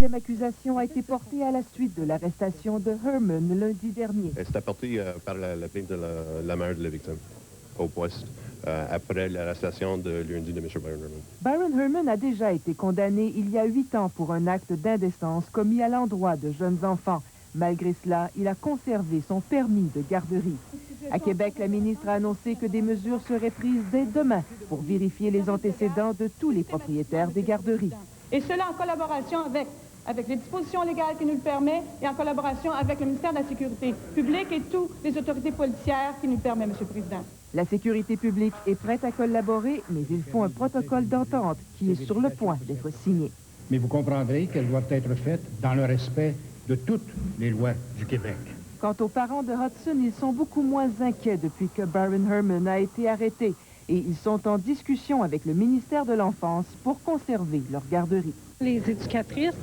Deuxième accusation a été portée à la suite de l'arrestation de Herman lundi dernier. C'est apporté par la plainte de la mère de la victime au poste après l'arrestation de lundi de M. Byron Herman. Byron Herman a déjà été condamné il y a 8 ans pour un acte d'indécence commis à l'endroit de jeunes enfants. Malgré cela, il a conservé son permis de garderie. À Québec, la ministre a annoncé que des mesures seraient prises dès demain pour vérifier les antécédents de tous les propriétaires des garderies. Et cela en collaboration avec les dispositions légales qui nous le permettent et en collaboration avec le ministère de la Sécurité publique et toutes les autorités policières qui nous le permettent, M. le Président. La sécurité publique est prête à collaborer, mais il faut un protocole d'entente qui est sur le point d'être signé. Mais vous comprendrez qu'elle doit être faite dans le respect de toutes les lois du Québec. Quant aux parents de Hudson, ils sont beaucoup moins inquiets depuis que Byron Herman a été arrêté et ils sont en discussion avec le ministère de l'Enfance pour conserver leur garderie. Les éducatrices,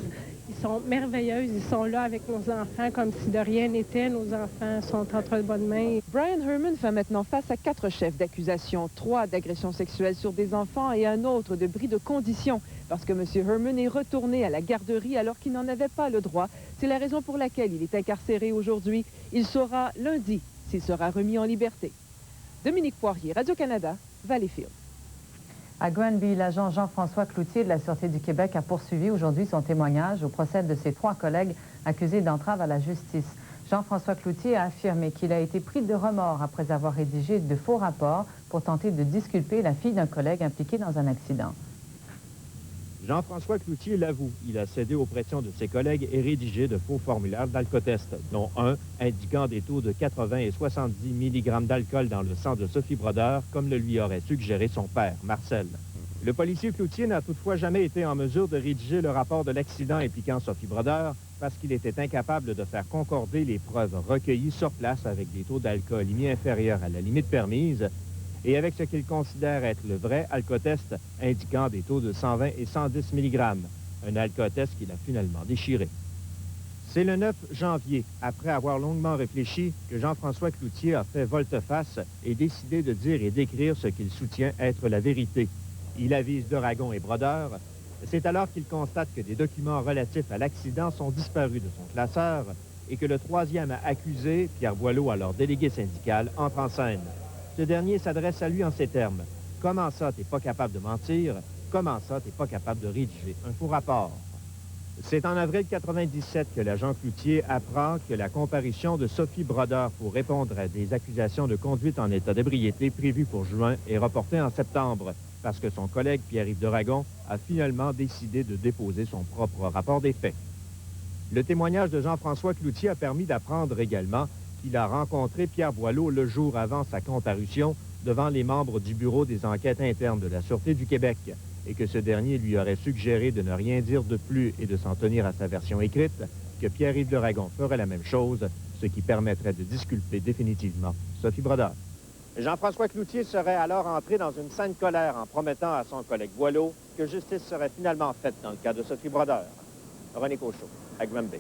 ils sont merveilleuses, ils sont là avec nos enfants comme si de rien n'était. Nos enfants sont entre de bonnes mains. Brian Herman fait maintenant face à 4 chefs d'accusation, 3 d'agression sexuelle sur des enfants et un autre de bris de condition, parce que M. Herman est retourné à la garderie alors qu'il n'en avait pas le droit. C'est la raison pour laquelle il est incarcéré aujourd'hui. Il saura lundi s'il sera remis en liberté. Dominique Poirier, Radio-Canada, Valleyfield. À Granby, l'agent Jean-François Cloutier de la Sûreté du Québec a poursuivi aujourd'hui son témoignage au procès de ses 3 collègues accusés d'entrave à la justice. Jean-François Cloutier a affirmé qu'il a été pris de remords après avoir rédigé de faux rapports pour tenter de disculper la fille d'un collègue impliqué dans un accident. Jean-François Cloutier l'avoue. Il a cédé aux pressions de ses collègues et rédigé de faux formulaires d'alcotest, dont un indiquant des taux de 80 et 70 mg d'alcool dans le sang de Sophie Brodeur, comme le lui aurait suggéré son père, Marcel. Le policier Cloutier n'a toutefois jamais été en mesure de rédiger le rapport de l'accident impliquant Sophie Brodeur parce qu'il était incapable de faire concorder les preuves recueillies sur place avec des taux d'alcoolémie inférieurs à la limite permise et avec ce qu'il considère être le vrai alcotest indiquant des taux de 120 et 110 mg, un alcotest qu'il a finalement déchiré. C'est le 9 janvier, après avoir longuement réfléchi, que Jean-François Cloutier a fait volte-face et décidé de dire et d'écrire ce qu'il soutient être la vérité. Il avise Deragon et Brodeur. C'est alors qu'il constate que des documents relatifs à l'accident sont disparus de son classeur et que le 3e accusé, Pierre Boileau, alors délégué syndical, entre en scène. Ce dernier s'adresse à lui en ces termes. « Comment ça, t'es pas capable de mentir? Comment ça, t'es pas capable de rédiger un faux rapport? » C'est en avril 1997 que l'agent Cloutier apprend que la comparution de Sophie Brodeur pour répondre à des accusations de conduite en état d'ébriété prévues pour juin est reportée en septembre, parce que son collègue Pierre-Yves Deragon a finalement décidé de déposer son propre rapport des faits. Le témoignage de Jean-François Cloutier a permis d'apprendre également qu'il a rencontré Pierre Boileau le jour avant sa comparution devant les membres du Bureau des enquêtes internes de la Sûreté du Québec et que ce dernier lui aurait suggéré de ne rien dire de plus et de s'en tenir à sa version écrite, que Pierre-Yves Deragon ferait la même chose, ce qui permettrait de disculper définitivement Sophie Brodeur. Jean-François Cloutier serait alors entré dans une saine colère en promettant à son collègue Boileau que justice serait finalement faite dans le cas de Sophie Brodeur. René Cochot, à Granby.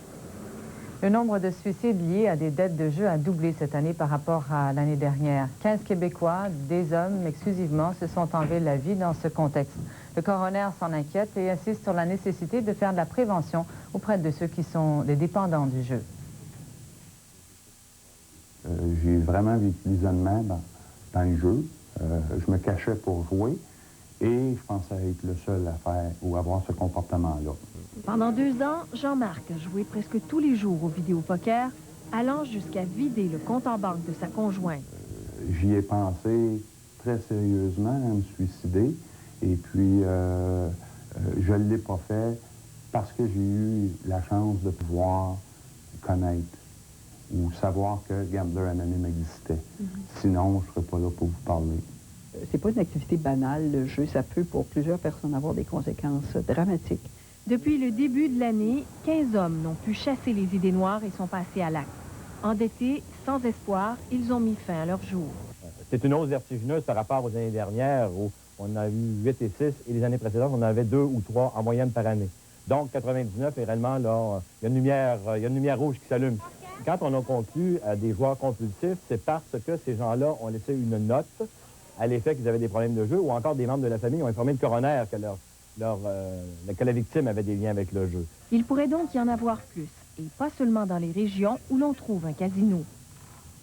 Le nombre de suicides liés à des dettes de jeu a doublé cette année par rapport à l'année dernière. 15 Québécois, des hommes exclusivement, se sont enlevés la vie dans ce contexte. Le coroner s'en inquiète et insiste sur la nécessité de faire de la prévention auprès de ceux qui sont des dépendants du jeu. J'ai vraiment vécu l'isolement dans le jeu. Je me cachais pour jouer et je pensais être le seul à faire ou avoir ce comportement-là. Pendant 2 ans, Jean-Marc a joué presque tous les jours au vidéopoker, allant jusqu'à vider le compte en banque de sa conjointe. J'y ai pensé très sérieusement à me suicider et puis je ne l'ai pas fait parce que j'ai eu la chance de pouvoir connaître ou savoir que Gambler Anonyme existait. Sinon, je ne serais pas là pour vous parler. C'est pas une activité banale, le jeu. Ça peut, pour plusieurs personnes, avoir des conséquences dramatiques. Depuis le début de l'année, 15 hommes n'ont pu chasser les idées noires et sont passés à l'acte. Endettés, sans espoir, ils ont mis fin à leur jour. C'est une hausse vertigineuse par rapport aux années dernières où on a eu 8 et 6 et les années précédentes, on en avait 2 ou 3 en moyenne par année. Donc, 99 est réellement, là, il y a une lumière rouge qui s'allume. Quand on a conclu à des joueurs compulsifs, c'est parce que ces gens-là ont laissé une note à l'effet qu'ils avaient des problèmes de jeu ou encore des membres de la famille ont informé le coroner que que la victime avait des liens avec le jeu. Il pourrait donc y en avoir plus, et pas seulement dans les régions où l'on trouve un casino.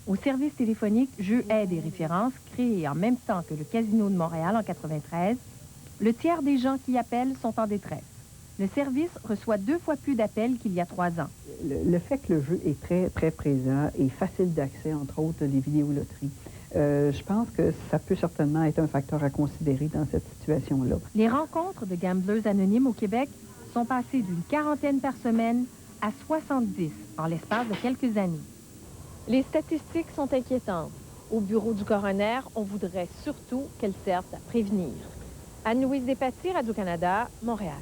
Au service téléphonique Jeux Aide et Références, créé en même temps que le Casino de Montréal en 1993, le tiers des gens qui appellent sont en détresse. Le service reçoit 2 fois plus d'appels qu'il y a 3 ans. Le fait que le jeu est très, très présent et facile d'accès, entre autres les vidéoloteries, je pense que ça peut certainement être un facteur à considérer dans cette situation-là. Les rencontres de gamblers anonymes au Québec sont passées d'une 40aine par semaine à 70 en l'espace de quelques années. Les statistiques sont inquiétantes. Au bureau du coroner, on voudrait surtout qu'elles servent à prévenir. Anne-Louise Despatie, Radio-Canada, Montréal.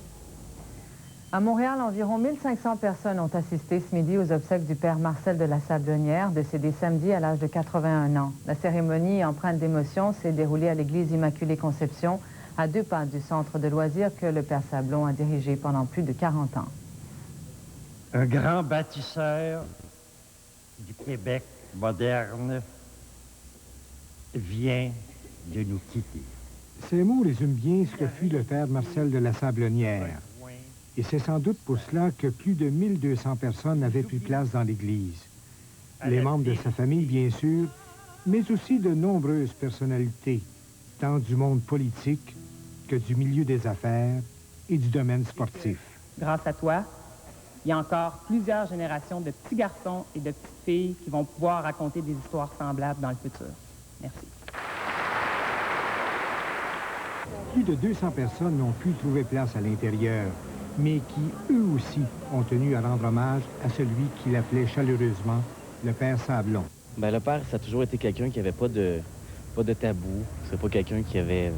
À Montréal, environ 1500 personnes ont assisté ce midi aux obsèques du père Marcel de la Sablonnière, décédé samedi à l'âge de 81 ans. La cérémonie, empreinte d'émotion, s'est déroulée à l'église Immaculée Conception, à 2 pas du centre de loisirs que le père Sablon a dirigé pendant plus de 40 ans. Un grand bâtisseur du Québec moderne vient de nous quitter. Ces mots résument bien ce que fut le père Marcel de la Sablonnière. Et c'est sans doute pour cela que plus de 1200 personnes n'avaient plus place dans l'église. Les membres de sa famille, bien sûr, mais aussi de nombreuses personnalités, tant du monde politique que du milieu des affaires et du domaine sportif. Grâce à toi, il y a encore plusieurs générations de petits garçons et de petites filles qui vont pouvoir raconter des histoires semblables dans le futur. Merci. Plus de 200 personnes n'ont pu trouver place à l'intérieur, mais qui, eux aussi, ont tenu à rendre hommage à celui qu'il appelait chaleureusement le père Sablon. Bien, le père, ça a toujours été quelqu'un qui n'avait pas de tabou. C'est pas quelqu'un qui avait...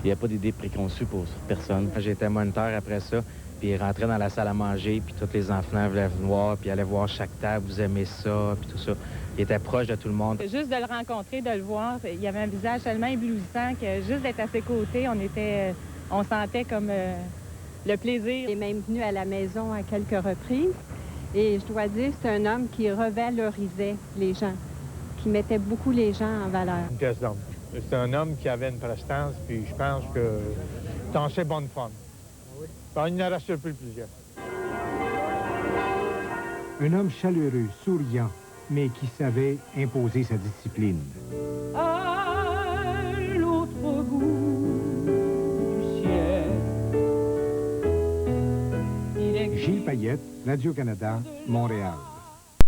Il n'y a pas d'idées préconçues pour personne. J'étais moniteur après ça, puis il rentrait dans la salle à manger, puis tous les enfants venaient voir, puis allaient voir chaque table, vous aimez ça, puis tout ça. Il était proche de tout le monde. Juste de le rencontrer, de le voir, il y avait un visage tellement éblouissant que juste d'être à ses côtés, on sentait comme le plaisir. Il est même venu à la maison à quelques reprises. Et je dois dire, c'est un homme qui revalorisait les gens, qui mettait beaucoup les gens en valeur. Une pièce d'homme. C'est un homme qui avait une prestance, puis je pense que dans ses bonnes formes. Il en reste plus plusieurs. Un homme chaleureux, souriant, mais qui savait imposer sa discipline. À l'autre bout du ciel. Gilles Payette, Radio-Canada, Montréal.